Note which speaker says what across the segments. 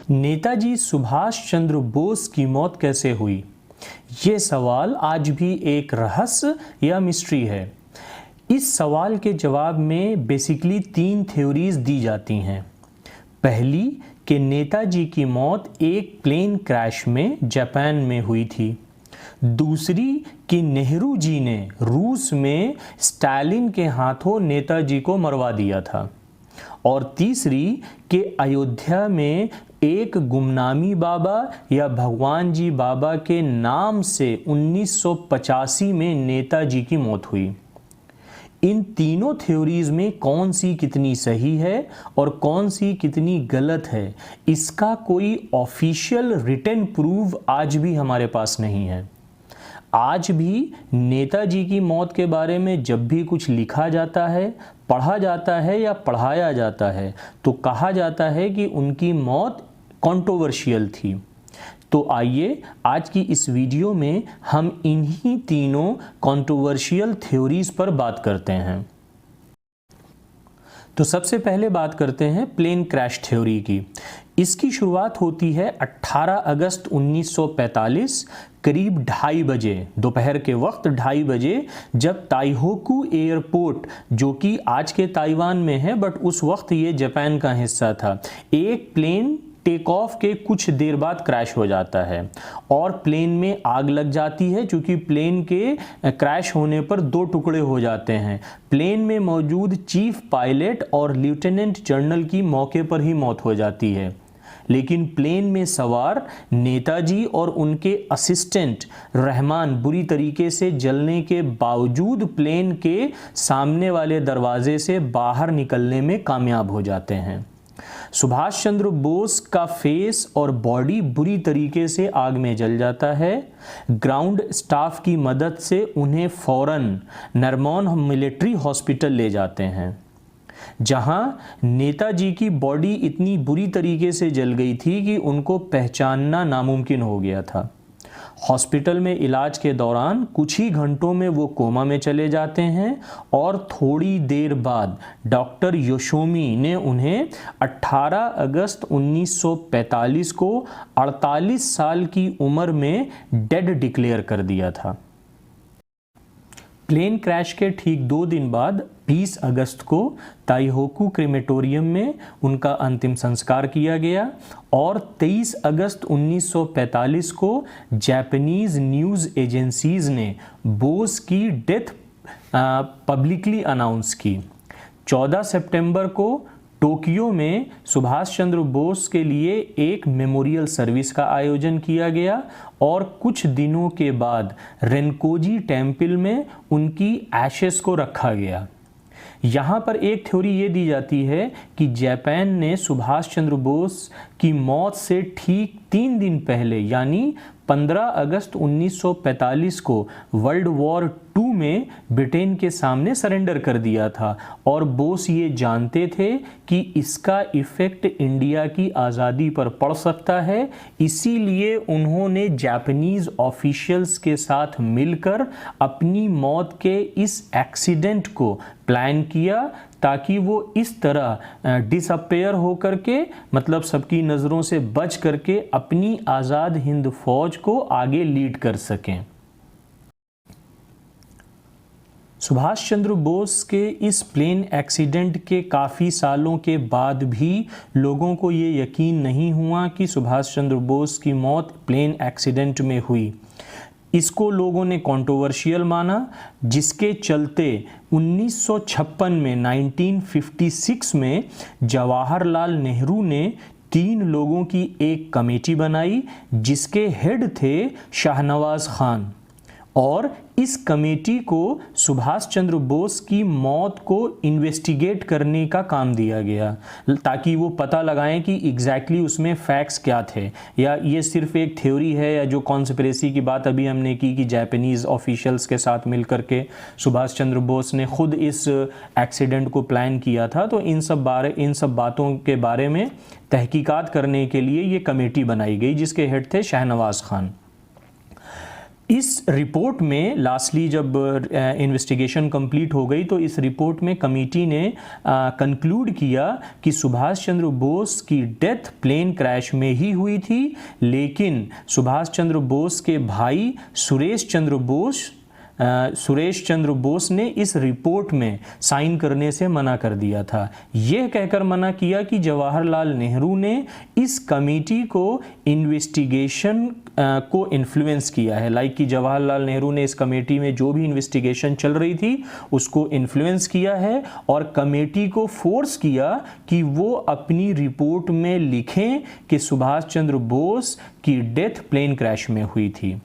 Speaker 1: नेताजी सुभाष चंद्र बोस की मौत कैसे हुई? ये सवाल आज भी एक रहस्य या मिस्ट्री है। इस सवाल के जवाब में बेसिकली 3 थ्योरीज दी जाती हैं। पहली कि नेताजी की मौत एक प्लेन क्रैश में जापान में हुई थी। दूसरी कि नेहरू जी ने रूस में स्टालिन के हाथों नेताजी को मरवा दिया था। और तीसरी कि अयोध्या में एक गुमनामी बाबा या भगवान जी बाबा के नाम से 1985 में नेताजी की मौत हुई। इन तीनों थ्योरीज में कौन सी कितनी सही है और कौन सी कितनी गलत है, इसका कोई ऑफिशियल रिटन प्रूफ आज भी हमारे पास नहीं है। आज भी नेताजी की मौत के बारे में जब भी कुछ लिखा जाता है, पढ़ा जाता है या पढ़ाया जाता है तो कहा जाता है कि उनकी मौत कंट्रोवर्शियल थी। तो आइए आज की इस वीडियो में हम इन्हीं तीनों कंट्रोवर्शियल थ्योरीज पर बात करते हैं। तो सबसे पहले बात करते हैं प्लेन क्रैश थ्योरी की। इसकी शुरुआत होती है 18 अगस्त 1945 करीब 2:30 बजे, दोपहर के वक्त 2:30 बजे, जब ताइहोकू एयरपोर्ट, जो कि आज के ताइवान में है बट उस वक्त ये जापान का हिस्सा था, एक प्लेन टेक ऑफ के कुछ देर बाद क्रैश हो जाता है और प्लेन में आग लग जाती है। क्योंकि प्लेन के क्रैश होने पर 2 टुकड़े हो जाते हैं। प्लेन में मौजूद चीफ पायलट और लेफ्टिनेंट जनरल की मौके पर ही मौत हो जाती है, लेकिन प्लेन में सवार नेताजी और उनके असिस्टेंट रहमान बुरी तरीके से जलने के बावजूद प्लेन के सामने वाले दरवाजे से बाहर निकलने में कामयाब हो जाते हैं। सुभाष चंद्र बोस का फेस और बॉडी बुरी तरीके से आग में जल जाता है। ग्राउंड स्टाफ की मदद से उन्हें फौरन नरमौन मिलिट्री हॉस्पिटल ले जाते हैं, जहां नेताजी की बॉडी इतनी बुरी तरीके से जल गई थी कि उनको पहचानना नामुमकिन हो गया था। हॉस्पिटल में इलाज के दौरान कुछ ही घंटों में वो कोमा में चले जाते हैं और थोड़ी देर बाद डॉक्टर योशोमी ने उन्हें 18 अगस्त 1945 को 48 साल की उम्र में डेड डिक्लेयर कर दिया था। प्लेन क्रैश के ठीक 2 दिन बाद 20 अगस्त को ताइहोकू क्रेमेटोरियम में उनका अंतिम संस्कार किया गया और 23 अगस्त 1945 को जापानीज न्यूज़ एजेंसीज ने बोस की डेथ पब्लिकली अनाउंस की। 14 सितंबर को टोक्यो में सुभाष चंद्र बोस के लिए एक मेमोरियल सर्विस का आयोजन किया गया और कुछ दिनों के बाद रेनकोजी टेम्पल में उनकी एशेस को रखा गया। यहाँ पर एक थ्योरी ये दी जाती है कि जापान ने सुभाष चंद्र बोस की मौत से ठीक 3 दिन पहले यानी 15 अगस्त 1945 को वर्ल्ड वॉर 2 में ब्रिटेन के सामने सरेंडर कर दिया था और बोस ये जानते थे कि इसका इफ़ेक्ट इंडिया की आज़ादी पर पड़ सकता है। इसीलिए उन्होंने जापानीज़ ऑफिशियल्स के साथ मिलकर अपनी मौत के इस एक्सीडेंट को प्लान किया ताकि वो इस तरह डिसअपेयर हो करके, मतलब सबकी नज़रों से बच करके, अपनी आज़ाद हिंद फौज को आगे लीड कर सकें। सुभाष चंद्र बोस के इस प्लेन एक्सीडेंट के काफ़ी सालों के बाद भी लोगों को ये यकीन नहीं हुआ कि सुभाष चंद्र बोस की मौत प्लेन एक्सीडेंट में हुई। इसको लोगों ने कंट्रोवर्शियल माना, जिसके चलते 1956 में 1956 में जवाहरलाल नेहरू ने 3 लोगों की एक कमेटी बनाई जिसके हेड थे शाहनवाज खान, और इस कमेटी को सुभाष चंद्र बोस की मौत को इन्वेस्टिगेट करने का काम दिया गया ताकि वो पता लगाएं कि एग्जैक्टली उसमें फैक्ट्स क्या थे, या ये सिर्फ एक थ्योरी है, या जो कॉन्स्पिरेसी की बात अभी हमने की कि जापानीज़ ऑफिशियल्स के साथ मिल करके सुभाष चंद्र बोस ने खुद इस एक्सीडेंट को प्लान किया था। तो इन सब बातों के बारे में तहकीकात करने के लिए ये कमेटी बनाई गई जिसके हेड थे शाहनवाज खान। इस रिपोर्ट में लास्टली जब इन्वेस्टिगेशन कंप्लीट हो गई तो इस रिपोर्ट में कमेटी ने कंक्लूड किया कि सुभाष चंद्र बोस की डेथ प्लेन क्रैश में ही हुई थी, लेकिन सुभाष चंद्र बोस के भाई सुरेश चंद्र बोस ने इस रिपोर्ट में साइन करने से मना कर दिया था। यह कहकर मना किया कि जवाहरलाल नेहरू ने इस कमेटी को इन्वेस्टिगेशन को इन्फ्लुएंस किया है, लाइक कि जवाहरलाल नेहरू ने इस कमेटी में जो भी इन्वेस्टिगेशन चल रही थी उसको इन्फ्लुएंस किया है और कमेटी को फोर्स किया कि वो अपनी रिपोर्ट में लिखें कि सुभाष चंद्र बोस की डेथ प्लेन क्रैश में हुई थी।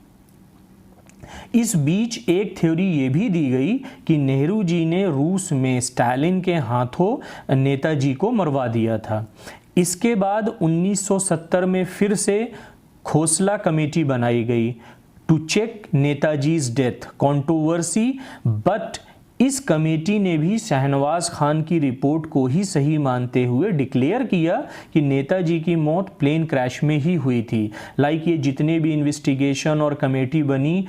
Speaker 1: इस बीच एक थ्योरी ये भी दी गई कि नेहरू जी ने रूस में स्टालिन के हाथों नेताजी को मरवा दिया था। इसके बाद 1970 में फिर से खोसला कमेटी बनाई गई to check Netaji's death controversy, but इस कमेटी ने भी शहनवाज खान की रिपोर्ट को ही सही मानते हुए डिक्लेयर किया कि नेताजी की मौत प्लेन क्रैश में ही हुई थी। लाइक ये जितने भी इन्वेस्टिगेशन और कमेटी बनी,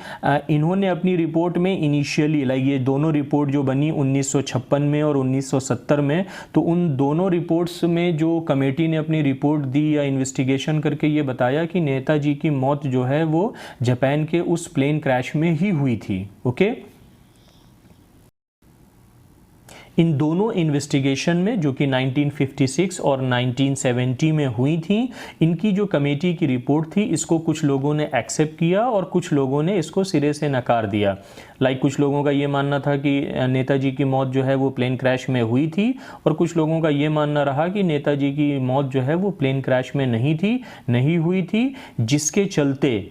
Speaker 1: इन्होंने अपनी रिपोर्ट में इनिशियली, लाइक ये दोनों रिपोर्ट जो बनी 1956 में और 1970 में, तो उन दोनों रिपोर्ट्स में जो कमेटी ने अपनी रिपोर्ट दी या इन्वेस्टिगेशन करके ये बताया कि नेताजी की मौत जो है वो जापान के उस प्लेन क्रैश में ही हुई थी। ओके, इन दोनों इन्वेस्टिगेशन में जो कि 1956 और 1970 में हुई थी, इनकी जो कमेटी की रिपोर्ट थी इसको कुछ लोगों ने एक्सेप्ट किया और कुछ लोगों ने इसको सिरे से नकार दिया। लाइक कुछ लोगों का ये मानना था कि नेताजी की मौत जो है वो प्लेन क्रैश में हुई थी और कुछ लोगों का ये मानना रहा कि नेताजी की मौत जो है वो प्लेन क्रैश में नहीं हुई थी, जिसके चलते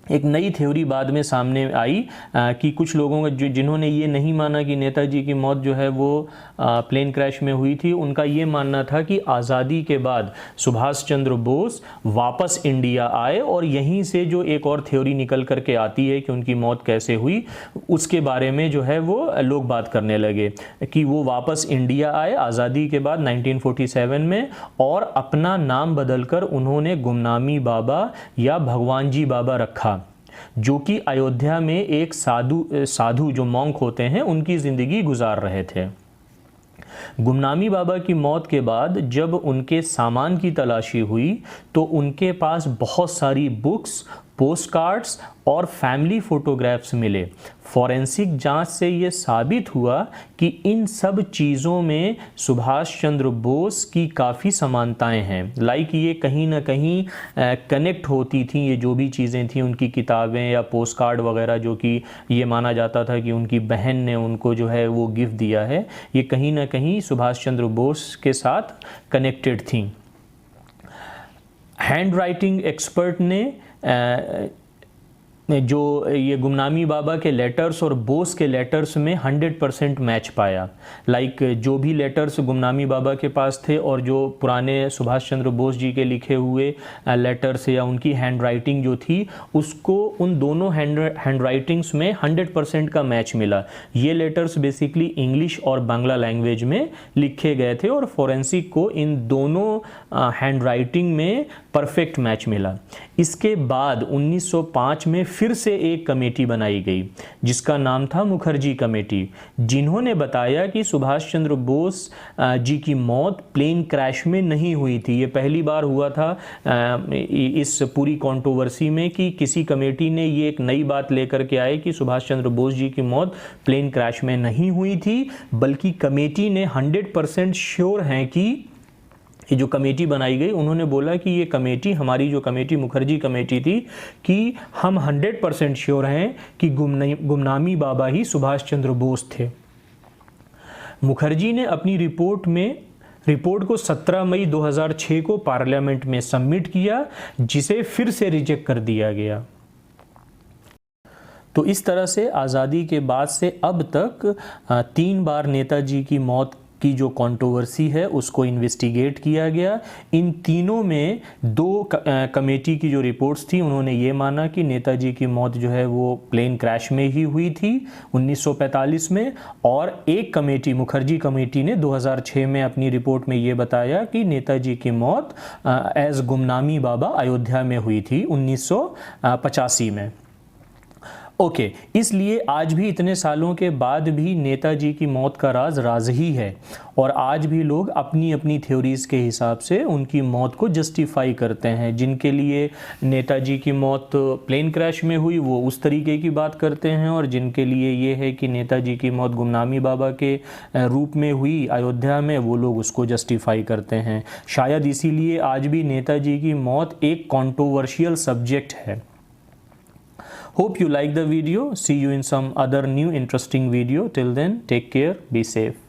Speaker 1: एक नई थ्योरी बाद में सामने आई कि कुछ लोगों का जिन्होंने ये नहीं माना कि नेताजी की मौत जो है वो प्लेन क्रैश में हुई थी, उनका ये मानना था कि आज़ादी के बाद सुभाष चंद्र बोस वापस इंडिया आए और यहीं से जो एक और थ्योरी निकल करके आती है कि उनकी मौत कैसे हुई, उसके बारे में जो है वो लोग बात करने लगे कि वो वापस इंडिया आए आज़ादी के बाद 1947 में और अपना नाम बदलकर उन्होंने गुमनामी बाबा या भगवान जी बाबा रखा, जो कि अयोध्या में एक साधु जो मॉन्क होते हैं उनकी ज़िंदगी गुजार रहे थे। गुमनामी बाबा की मौत के बाद जब उनके सामान की तलाशी हुई तो उनके पास बहुत सारी बुक्स, पोस्ट कार्ड्स और फैमिली फोटोग्राफ्स मिले। फॉरेंसिक जांच से ये साबित हुआ कि इन सब चीज़ों में सुभाष चंद्र बोस की काफ़ी समानताएं हैं। लाइक ये कहीं ना कहीं कनेक्ट होती थी, ये जो भी चीज़ें थी, उनकी किताबें या पोस्ट कार्ड वगैरह, जो कि ये माना जाता था कि उनकी बहन ने उनको जो है वो गिफ्ट दिया है, ये कहीं ना कहीं सुभाष चंद्र बोस के साथ कनेक्टेड थी। हैंड राइटिंग एक्सपर्ट ने जो ये गुमनामी बाबा के लेटर्स और बोस के लेटर्स में 100% मैच पाया। लाइक जो भी लेटर्स गुमनामी बाबा के पास थे और जो पुराने सुभाष चंद्र बोस जी के लिखे हुए लेटर्स या उनकी हैंड राइटिंग जो थी, उसको उन दोनों हैंड राइटिंग्स में 100% का मैच मिला। ये लेटर्स बेसिकली इंग्लिश और बांग्ला लैंग्वेज में लिखे गए थे और फोरेंसिक को इन दोनों हैंड राइटिंग में परफेक्ट मैच मिला। इसके बाद 1905 में फिर से एक कमेटी बनाई गई जिसका नाम था मुखर्जी कमेटी, जिन्होंने बताया कि सुभाष चंद्र बोस जी की मौत प्लेन क्रैश में नहीं हुई थी। ये पहली बार हुआ था इस पूरी कंट्रोवर्सी में कि किसी कमेटी ने ये एक नई बात लेकर के आए कि सुभाष चंद्र बोस जी की मौत प्लेन क्रैश में नहीं हुई थी, बल्कि कमेटी ने 100% श्योर हैं कि ये जो कमेटी बनाई गई, उन्होंने बोला कि ये कमेटी, हमारी जो कमेटी मुखर्जी कमेटी थी, कि हम 100% श्योर हैं कि गुमनामी बाबा ही सुभाष चंद्र बोस थे। मुखर्जी ने अपनी रिपोर्ट को 17 मई 2006 को पार्लियामेंट में सबमिट किया, जिसे फिर से रिजेक्ट कर दिया गया। तो इस तरह से आज़ादी के बाद से अब तक 3 बार नेताजी की मौत की जो कंट्रोवर्सी है उसको इन्वेस्टिगेट किया गया। इन तीनों में 2 कमेटी की जो रिपोर्ट्स थी, उन्होंने ये माना कि नेताजी की मौत जो है वो प्लेन क्रैश में ही हुई थी 1945 में, और एक कमेटी मुखर्जी कमेटी ने 2006 में अपनी रिपोर्ट में ये बताया कि नेताजी की मौत एज गुमनामी बाबा अयोध्या में हुई थी 1985 में। ओके, इसलिए आज भी इतने सालों के बाद भी नेताजी की मौत का राज राज ही है, और आज भी लोग अपनी अपनी थ्योरीज़ के हिसाब से उनकी मौत को जस्टिफाई करते हैं। जिनके लिए नेताजी की मौत प्लेन क्रैश में हुई वो उस तरीके की बात करते हैं, और जिनके लिए ये है कि नेताजी की मौत गुमनामी बाबा के रूप में हुई अयोध्या में, वो लोग उसको जस्टिफाई करते हैं। शायद इसीलिए आज भी नेताजी की मौत एक कंट्रोवर्शियल सब्जेक्ट है। Hope you like the video. See you in some other new interesting video. Till then, take care, be safe.